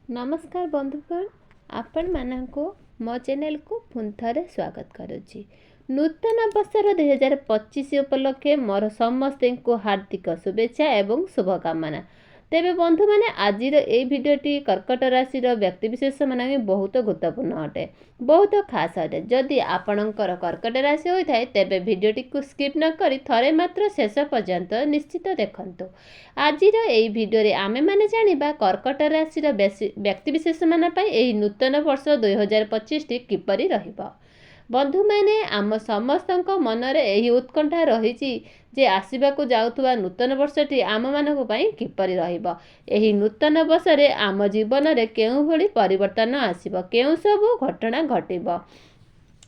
नमस्कार बंधुगण, आपण मानक मो चैनल को पुनः थे स्वागत करुच्ची। नूतन वर्षर 2025 उपलक्षे मोर समस्त को हार्दिक शुभेच्छा एवं शुभकामना। तेबे बंधु मैंने आज भिडियोटी कर्कट राशि व्यक्तिशेष मान बहुत गुरुत्वपूर्ण अटे, बहुत खास अटे। जदि आपणकर कर्कट राशि होता है तेबे भिडियोटी को स्किप न करी थरे मात्र शेष पर्यंत निश्चित देखंतु। आज भिडियो आमे माने जानिबा कर्कट राशि व्यक्तिशेष मान नूतन वर्ष 2025 टी किपरि रहिबो। बंधु मैंने आम समस्त मनरे यही उत्कंठा रही जे आसवाक जाउथुबा नूतन वर्षटी आम मानक पई किपरि रहिबो। एही नूतन वर्षरे आम जीवन रे केउ भली परिवर्तन आसीबो, केउ सब घटना घटिबो।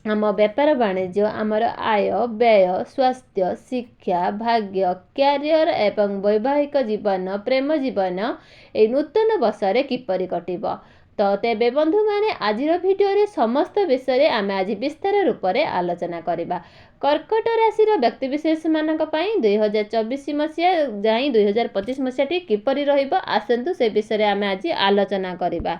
आम व्यापार वाणिज्य, आमर आय व्यय, स्वास्थ्य, शिक्षा, भाग्य, क्यारियर एवं वैवाहिक जीवन, प्रेम जीवन ए नूतन वर्षरे किपरि कटिबो। तो तेबे बंधु माने आज भिडियो समस्त विषय आम आज विस्तार रूप से आलोचना करबा। कर्कट राशि व्यक्तिशेष मानक पई 2024 मसीहा जाई 2025 मसीहाटी किपरि रहिबो, आसंतु से विषय आम आज आलोचना करबा।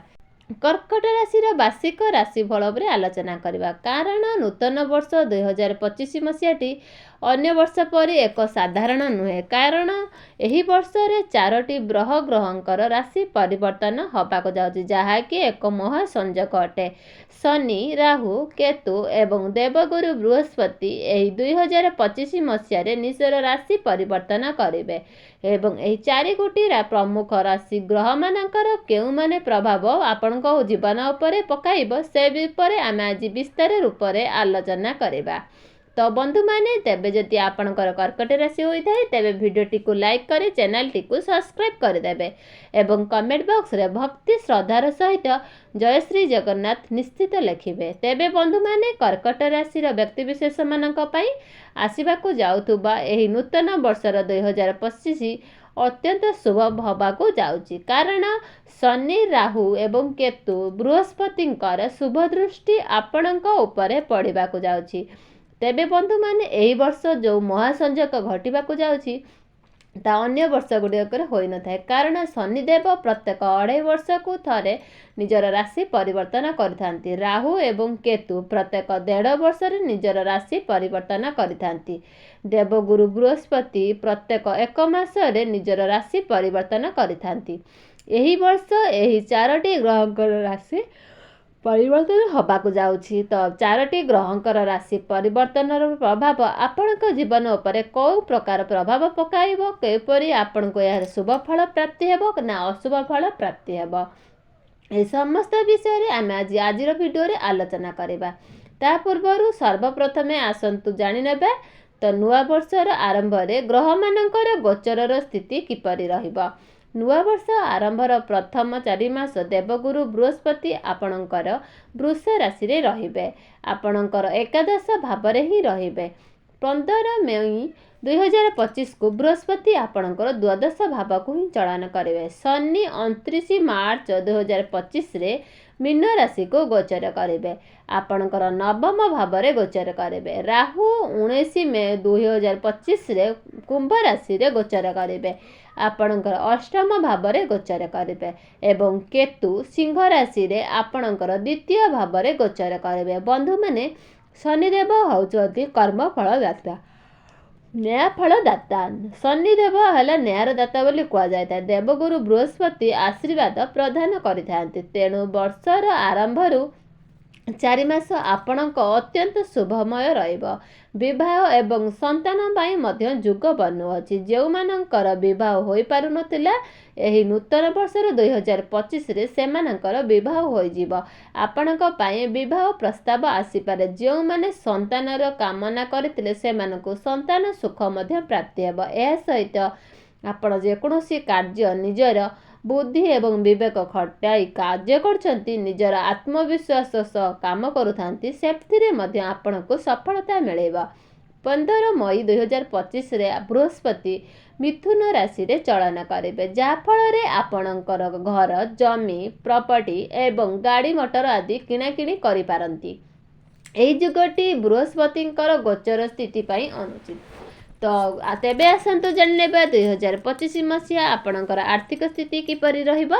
कर्कट राशि वार्षिक राशिफल पर आलोचना करबा। कारण नूतन वर्ष 2025 मसीहाटी अन्य वर्ष पर एक साधारण नुहे, कारण एही वर्ष रे 4टी ग्रहंकर राशि परिवर्तन होबाक जाउछि, जहाँकि एक महासंजक अटे। शनि, राहु, केतु एवं देवगुरु बृहस्पति एही 2025 मसीह निजर राशि परिवर्तन करिवे एवं एही 4 गोटी प्रमुख राशि ग्रह मानकर केउ माने प्रभाव आपण जीवन उपरे पकाइब से विषय आम आज विस्तार रूप से आलोचना करबा। तो बंधु माने तेबे जदि आपणकर कर्कट राशि होता है तेबे भिडियोटी को लाइक करे चैनल टी को सब्सक्राइब करदेवे एवं कमेंट बॉक्स रे भक्ति श्रद्धार सहित जय श्री जगन्नाथ निश्चित लिखिबे। तेबे बंधु माने कर्कट राशि व्यक्तिशेष मानक पई आसीबाकू जाउथुबा एही नूतन वर्षर 2025 अत्यंत शुभ होबाकू जाउची, कारण शनि, राहु एवं केतु बृहस्पतिंकर शुभ दृष्टि आपणक उपरे पड़िबाकू जाउची। तेबे बंधु माने एही वर्ष जो महासंजक घटिबाकू जाउची ता अन्य वर्ष गुड़िक होई न थाए, कारण शनिदेव प्रत्येक 2.5 वर्ष को थरे निजर राशि परिवर्तन करिथांती। राहु एवं केतु प्रत्येक 1.5 वर्ष रे निजर राशि परिवर्तन करिथांती। देवगुरु बृहस्पति प्रत्येक 1 मास रे निजर राशि परिवर्तन करिथांती। एही वर्ष एही 4टी ग्रहंकर राशि परिवर्तन होबाकू जाउछि। तो 4टी ग्रहंकर राशि परिवर्तन प्रभाव आपणक जीवन उपरे कौ प्रकार प्रभाव पकाइबो, केपरि आपणको यार शुभ फल प्राप्ति हेबो ना अशुभ फल प्राप्ति हेबो, ए समस्त विषय आम आज भिडियो रे आलोचना करबा। ता पूर्व सर्वप्रथमे आसंतु जानि नेबा तो नुआ वर्षर आरंभ रे ग्रह मानकर गोचरर स्थिति किपरि रहिबो। नुआ वर्ष आरंभर प्रथम 4 मास देवगुरु बृहस्पति आपणकर वृष राशि रे रहिबे, आपणकर एकादश भाव रे ही रहिबे। 15 मई 2025 को बृहस्पति आपणकर द्वादश भाव को ही चलन करेंगे। शनि 29 मार्च 2025 रे मीन राशि को गोचर करेंगे, आपणकर नवम भाव रे गोचर करेंगे। राहु 19 मई 2025 रे कुंभ राशि रे गोचर करेंगे, आपणकर अष्टम भाव रे गोचर करेंगे एवं केतु सिंह राशि रे आपणकर द्वितीय भाव रे गोचर करेंगे। बंधु माने शनिदेव होउचନ୍ତି कर्म फलदाता, न्याय फलदाता। शनिदेव है न्यायर दाता बोली कह जाए। देवगुरु बृहस्पति आशीर्वाद प्रदान करिथांती, तेणु वर्षर आरंभरू 4 मास आपणक अत्यंत शुभमय रहिबो। विवाह एवं संतान पाई मध्य जुग बनुअछि। जो मानकर विवाह होई पारु नथिला एही नूतन वर्षर 2025 रे सेमानकर विवाह होई जिवो। आपणक पाई विवाह प्रस्ताव आसी पारे। जो माने संतानर कामना करथिले सेमानकु संतान सुख मध्य प्राप्ति हेबो। एहा सहित आपण जे कोनोसी कार्य निजर बुद्धि एवं विवेक खटाई कार्य करछंती, निजर आत्मविश्वास सह काम करुथांती, सेफ्थिरे मध्य आपणको सफलता मिलेबा। 15 मई 2025 रे बृहस्पति मिथुन राशि रे चलन करेंगे, जहाँफल रे आपणकर घर, जमी, प्रॉपर्टी एवं गाड़ी मोटर आदि किणाकिणी करि पारंती। एही जुगटी बृहस्पतिंकर गोचर स्थिति पई अनुचित। तो तेबे आसतु जाने 2025 मसीहा आपणकर आर्थिक स्थिति किपरि रहिबो।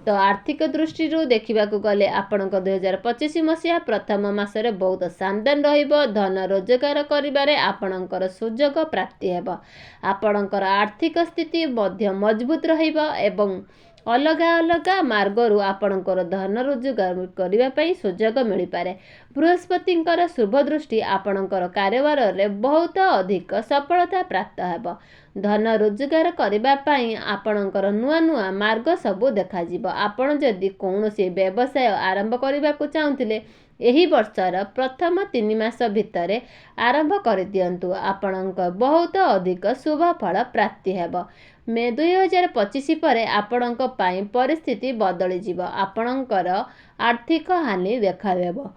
तो आर्थिक दृष्टि देखा गले आपण 2025 मसीहा प्रथम मासरे बहुत शानदार रहिबो। धन रोजगार करिबारे आपणकर सुजोग प्राप्ति हेबो। आपणकर आर्थिक स्थिति मध्य मजबूत रहिबो एवं अलग अलग मार्गरू आपणकर धन रोजगार करने सुजोग मिल पारे। बृहस्पतिंकर शुभ दृष्टि आपणकर कारोबार रे बहुत अधिक सफलता प्राप्त हेबो। धन रोजगार करने आपणकर नुआ नुआ मार्ग सबू देखा। आपण जदि कौनसी व्यवसाय आरंभ करने को चाहूले एही वर्षर प्रथम 3 मास भितर आरंभ कर दियंतु। आपणक बहुत अधिक शुभ फल प्राप्ति हेबो। मे 2025 पर आपणक पाई परिस्थिति बदली जीव। आपणकर आर्थिक हानि देखा देबो।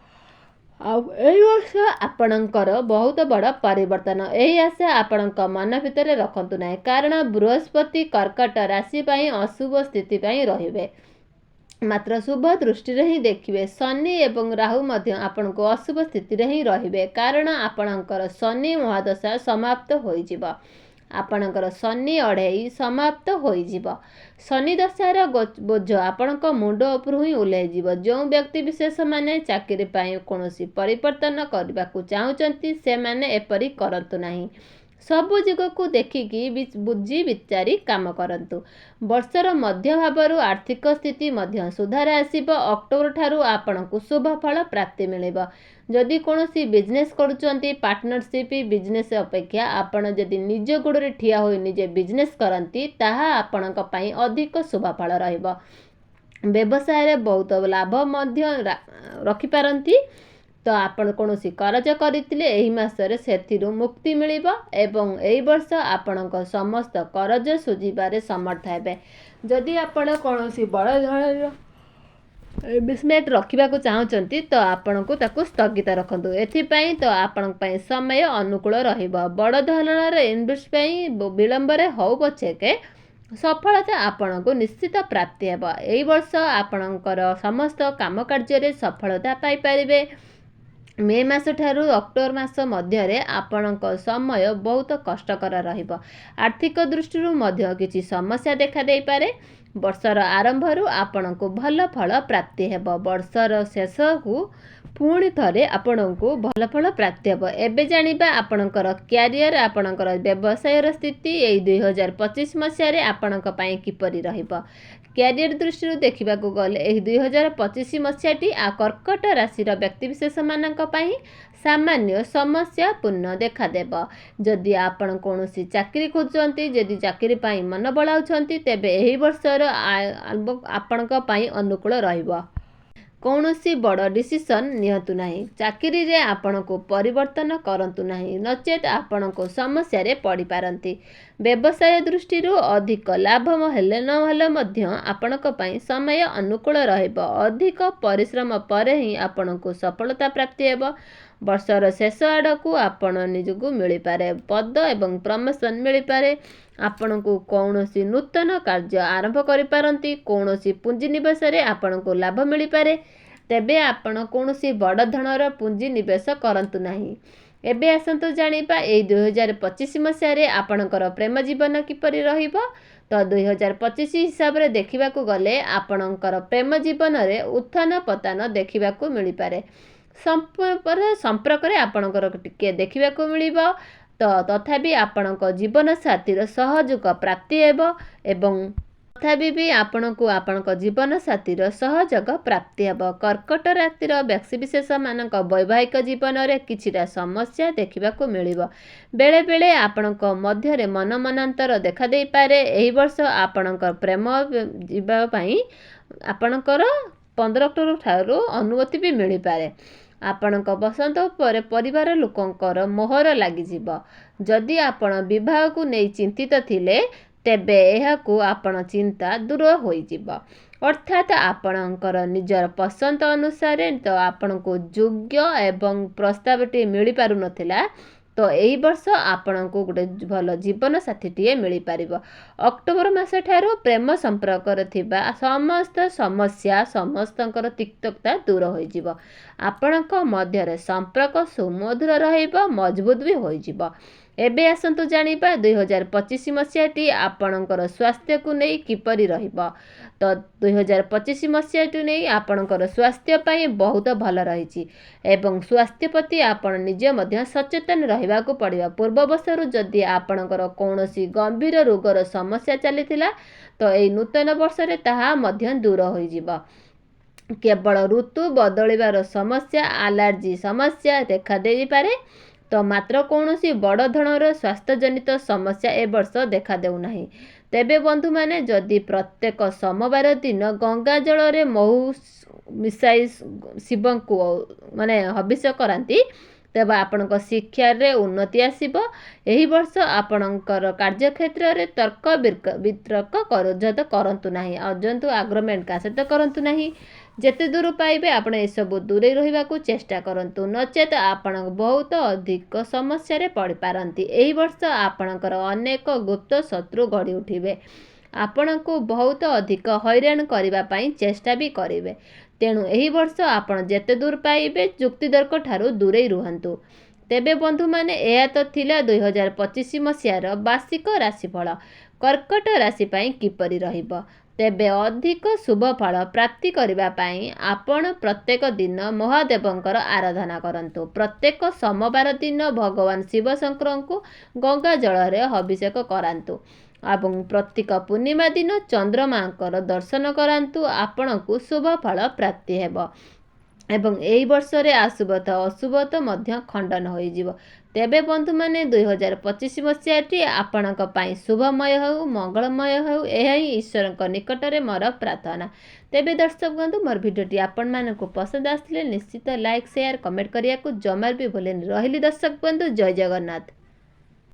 वर्ष आपणकर बहुत बड़ परिवर्तन यही आशा आपणक मन भितर रखतु ना, कारण बृहस्पति कर्कट राशि पाई अशुभ स्थिति पाई रहिबे। मात्र शुभ दृष्टि ही देखिए। शनि एवं राहु मध्य आपण को अशुभ स्थिति ही रहिबे, कारण आपणकर शनि महादशा समाप्त होइजिब। आपणकर शनि अढ़ई समाप्त होइजिब। शनि दशार बोझ आपणक मुंड उपरु ही ओह्लैजिब। जो व्यक्ति विशेष माने चाकरी पाई कोनोसी परिवर्तन करने को चाहूचंती से माने एपरी करंतु नाही। सबु जुग को देखिकी बुझी विचारी काम करंतु। वर्षर मध्य भावरु आर्थिक स्थिति मध्य सुधार आसीबो। अक्टोबर ठारू आपणकु शुभ फल प्राप्ति मिलिबो। जदि कोनोसी बिजनेस करूचंती पार्टनरशिप बिजनेस अपेक्षा आपण जदि निज गोड़े ठिया होई निजे बिजनेस करंती ताहा आपणक पई अधिक शुभ फल रहिबो। व्यवसाय रे बहुत लाभ मध्य रखि पारंती। तो आपण कोनोसी करज करथिले एही मासरे सेथिरु मुक्ति मिलिबो एवं एही वर्ष आपणक समस्त करज सुझिबारे समर्थ हेबे। जदि आपण कोनोसी बड़ धৰণৰ इन्वेस्टमेंट रखा चाहूँगी तो आपण को ताकू स्थगित रखु। एथिपाई तो आपण समय अनुकूल रहिबो। बड़ धৰণৰ इन्वेस्ट विलंब हो पछेके सफलता आपण को निश्चित प्राप्ति हेबो। एही वर्ष आपणकर समस्त काम कार्य सफलता पाई परिबे। मे मास ठारू अक्टोबर मास मध्य आपणक समय बहुत कष्टकर रहिबो। आर्थिक दृष्टि मध्य किछि समस्या देखा दे पारे। वर्षर आरंभ आपण को भल फल प्राप्ति हेबो। वर्षर शेष को पुणी थरे आपण को भल फल प्राप्ति हेबो। एबे जानिबा आपणकर क्यारियर आपणकर व्यवसायर स्थिति एई 2025 मसीह आपणक पई किपरि रहिबो। क्यारियर दृष्टि देखा गले एही 2025 मसीहाटी कर्कट राशि व्यक्तिविशेष मानक पई सामान्य समस्या पूर्ण देखादेव। जदि आपण कौनसी चाकरी खोजुचंती, जदि चाकरी पाई मन बलाउछंती तेबे एही वर्षर आपणक पई अनुकूल रहिबो। कौनसी बड़ डिसीजन नियंतु नहीं। चाकरी रे आपण को परिवर्तन करंतु नहीं, नचेत आपण को समस्या रे पड़ी पारंती। व्यवसाय दृष्टि अधिक लाभ हेले न हेले मध्य आपणक पई समय अनुकूल रहिबो। अधिक परिश्रम परे ही आपण को सफलता प्राप्ति हेबो। वर्षर शेष आड़कू आपण निजकू मिल पारे पद एवं प्रमोशन मिल पारे। आपण को कौनसी नूतन कार्य आरंभ करि पारंती। कौनसी पुंजी निवेश रे आपण को लाभ मिल पारे। तेबे आपण कौनसी बड़ धनर पुंजी निवेश करंतु नाही। एबे आसंतु जानिबा ए 2025 मसीह आपणकर प्रेम जीवन किपरि रहिबो। तो 2025 हिसाब रे देखिबाकू गले आपणकर प्रेम जीवन रे उत्थान पतन देखिबाकू मिल पारे। संपर्क रे आपणकर टिके देखिबाकू मिलिबो। तो तथापि आपणक जीवन साथीर सहयोग प्राप्ति हेबो एवं तथापि भी आपणको आपणक जीवन साथीर सहयोग प्राप्ति हेबो। कर्कट राशिर व्यक्तिविशेष मानक वैवाहिक जीवन रे किछिटा समस्या देखिबाकू मिलिबो। बेले बेले आपणक मध्य रे मन मनांतर देखा देई पारे। एही वर्ष आपणक प्रेम जीवा पई आपणकर 15 अक्टोबर ठारू अनुमति भी मिल पारे। आपणक बसंत पर परिवार लोकंकर मोहर लागि जिवो। जदि आपण विवाह को नै चिंतित थिले तेबे एहाकू आपण चिंता दूर होई जिवो। अर्थात आपणकर निजर पसंद अनुसार तो आपण को योग्य एवं प्रस्तावटी मिल पारु नथिला। तो यही वर्ष आपण को गोटे भल जीवन साथीटीए मिल पारिबो। अक्टोबर मास ठारू प्रेम संपर्क थिबा समस्त समस्या समस्तंकर तिक्तता दूर होई जिवो। आपणक मध्य रे संपर्क सुमधुर रहिबो, मजबूत भी होई जिवो। ଏବେ ଆସନ୍ତୁ ଜାଣିବା 2025 ମସିହାଟି ଆପଣଙ୍କର ସ୍ୱାସ୍ଥ୍ୟକୁ ନେଇ କିପରି ରହିବ। ତ 2025 ମସିହାକୁ ନେଇ ଆପଣଙ୍କର ସ୍ୱାସ୍ଥ୍ୟ ପାଇଁ ବହୁତ ଭଲ ରହିଛି ଏବଂ ସ୍ୱାସ୍ଥ୍ୟ ପ୍ରତି ଆପଣ ନିଜେ ମଧ୍ୟ ସଚେତନ ରହିବାକୁ ପଡ଼ିବ। ପୂର୍ବବର୍ଷରୁ ଯଦି ଆପଣଙ୍କର କୌଣସି ଗମ୍ଭୀର ରୋଗର ସମସ୍ୟା ଚାଲିଥିଲା ତ ଏହି ନୂତନ ବର୍ଷରେ ତାହା ମଧ୍ୟ ଦୂର ହୋଇଯିବ। କେବଳ ଋତୁ ବଦଳିବାର ସମସ୍ୟା, ଆଲର୍ଜି ସମସ୍ୟା ଦେଖାଦେଇପାରେ ତ ମାତ୍ର କୌଣସି ବଡ଼ ଧରଣର ସ୍ୱାସ୍ଥ୍ୟଜନିତ ସମସ୍ୟା ଏ ବର୍ଷ ଦେଖାଦେଉନାହିଁ। ତେବେ ବନ୍ଧୁମାନେ, ଯଦି ପ୍ରତ୍ୟେକ ସୋମବାର ଦିନ ଗଙ୍ଗା ଜଳରେ ମହୁ ମିଶାଇ ଶିବଙ୍କୁ ହବିଷ କରାନ୍ତି ତେବେ ଆପଣଙ୍କ ଶିକ୍ଷାରେ ଉନ୍ନତି ଆସିବ। ଏହି ବର୍ଷ ଆପଣଙ୍କର କାର୍ଯ୍ୟକ୍ଷେତ୍ରରେ ତର୍କ ବିତର୍କ କରନ୍ତୁ ନାହିଁ, ଅଜନ୍ତୁ ଆଗ୍ରମେଣ୍ଟ କାହା ସହିତ କରନ୍ତୁ ନାହିଁ। ଯେତେ ଦୂର ପାଇବେ ଆପଣ ଏସବୁ ଦୂରେଇ ରହିବାକୁ ଚେଷ୍ଟା କରନ୍ତୁ, ନଚେତ ଆପଣ ବହୁତ ଅଧିକ ସମସ୍ୟାରେ ପଡ଼ିପାରନ୍ତି। ଏହି ବର୍ଷ ଆପଣଙ୍କର ଅନେକ ଗୁପ୍ତ ଶତ୍ରୁ ଗଢ଼ି ଉଠିବେ, ଆପଣଙ୍କୁ ବହୁତ ଅଧିକ ହଇରାଣ କରିବା ପାଇଁ ଚେଷ୍ଟା ବି କରିବେ। ତେଣୁ ଏହି ବର୍ଷ ଆପଣ ଯେତେ ଦୂର ପାଇବେ ଯୁକ୍ତିତର୍କ ଠାରୁ ଦୂରେଇ ରୁହନ୍ତୁ। ତେବେ ବନ୍ଧୁମାନେ, ଏହା ତ ଥିଲା 2025 ମସିହାର ବାର୍ଷିକ ରାଶିଫଳ। କର୍କଟ ରାଶି ପାଇଁ କିପରି ରହିବ? ତେବେ ଅଧିକ ଶୁଭ ଫଳ ପ୍ରାପ୍ତି କରିବା ପାଇଁ ଆପଣ ପ୍ରତ୍ୟେକ ଦିନ ମହାଦେବଙ୍କର ଆରାଧନା କରନ୍ତୁ। ପ୍ରତ୍ୟେକ ସୋମବାର ଦିନ ଭଗବାନ ଶିବ ଶଙ୍କରଙ୍କୁ ଗଙ୍ଗା ଜଳରେ ଅଭିଷେକ କରାନ୍ତୁ ଏବଂ ପ୍ରତ୍ୟେକ ପୂର୍ଣ୍ଣିମା ଦିନ ଚନ୍ଦ୍ରମାଙ୍କର ଦର୍ଶନ କରାନ୍ତୁ। ଆପଣଙ୍କୁ ଶୁଭ ଫଳ ପ୍ରାପ୍ତି ହେବ ଏବଂ ଏହି ବର୍ଷରେ ଆଶୁଭତ ଅଶୁଭତ ମଧ୍ୟ ଖଣ୍ଡନ ହୋଇଯିବ। ତେବେ ବନ୍ଧୁମାନେ, 2025 ମସିହାଟି ଆପଣଙ୍କ ପାଇଁ ଶୁଭମୟ ହେଉ, ମଙ୍ଗଳମୟ ହେଉ, ଏହା ହିଁ ଈଶ୍ୱରଙ୍କ ନିକଟରେ ମୋର ପ୍ରାର୍ଥନା। ତେବେ ଦର୍ଶକ ବନ୍ଧୁ, ମୋର ଭିଡ଼ିଓଟି ଆପଣମାନଙ୍କୁ ପସନ୍ଦ ଆସିଲେ ନିଶ୍ଚିତ ଲାଇକ୍, ସେୟାର, କମେଣ୍ଟ କରିବାକୁ ଜମାରୁ ବି ଭୁଲେନି। ରହିଲି ଦର୍ଶକ ବନ୍ଧୁ, ଜୟ ଜଗନ୍ନାଥ।